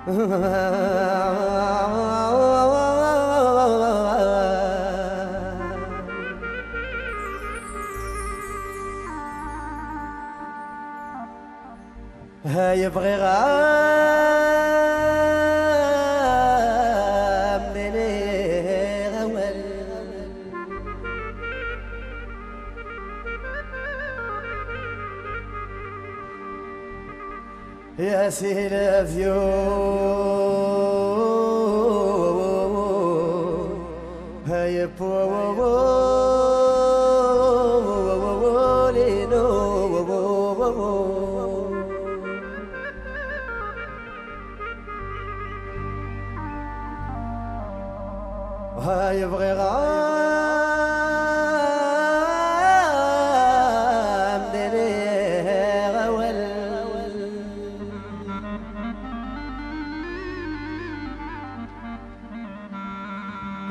هاي بغي غام ليلي غول يا سيل فيو هاي بو هاي بغي غام ليلي غول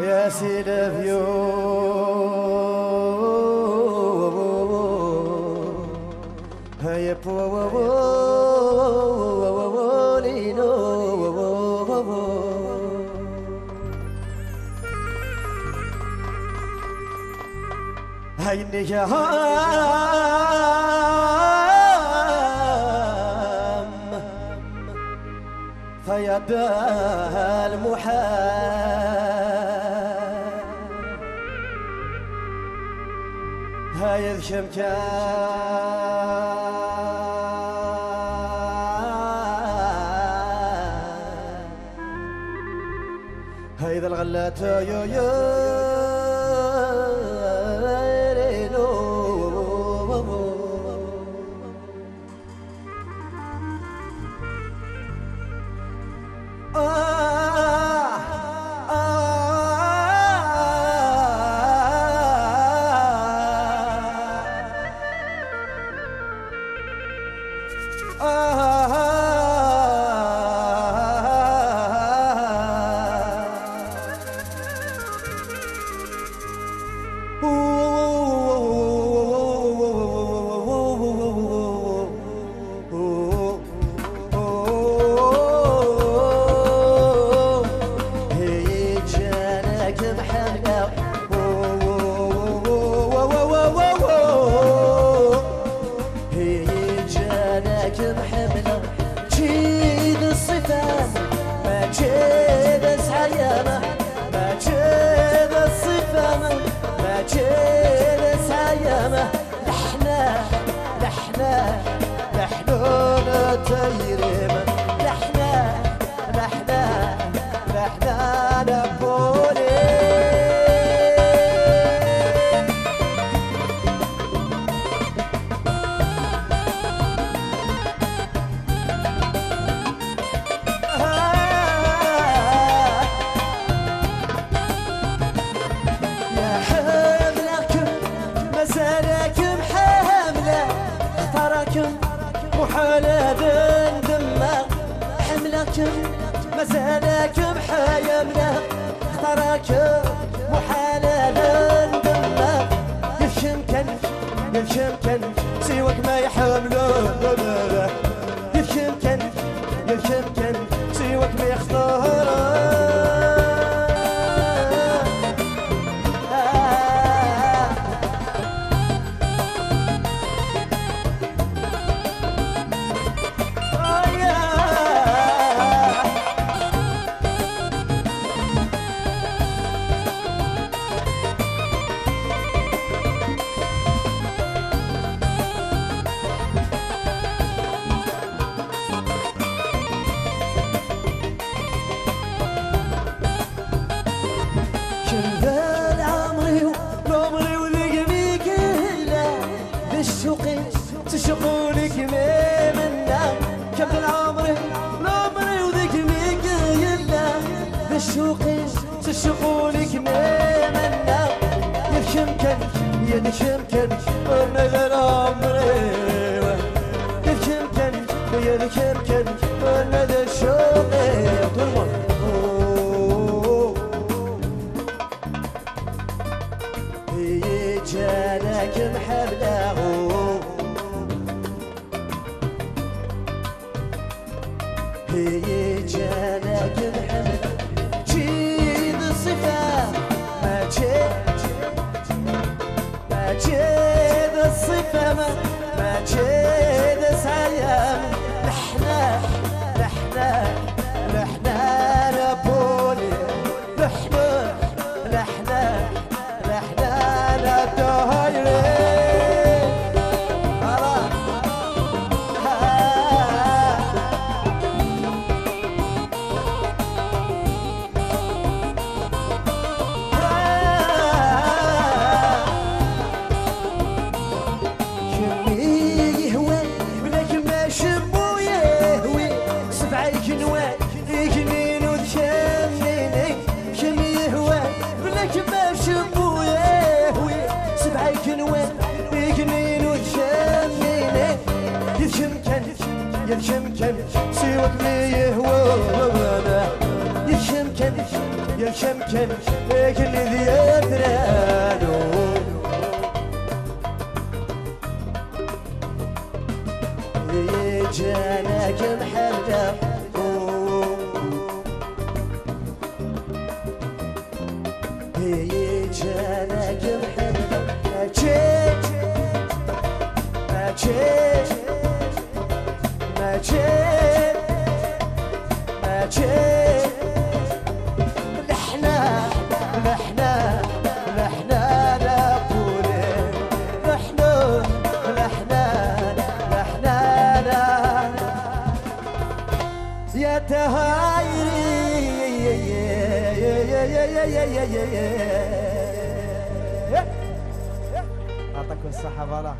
يا سيدي فيو هاي هاي النجام فيدا المحال هاي الشمكان هاي ذا الغلات يو محالة دماغ حملكم مزالكم حيمنا اختاركم محالة دماغ يفشمكن سيوك ما يحملون يفشمكن سيوك ما يختارون تشقونك منا كمل عمري العمري وذيك ميك يلا بالشوقي تشقونك منا يفشمكن انا غير عمري يفشمكن انا ذا شوقي هي جالك محبله هي جانك محمد جيد الصفة ما جيد الصفة ما جيد السيام لحنا نبولي لحنا نبدهيري يمكن سيوك لي يهوانا يمكن لكن ذي أدرانو جانك محمد جانك محمد ما جيت لحنا نقولي لحنا يا تهايري يعطيكم الصحة.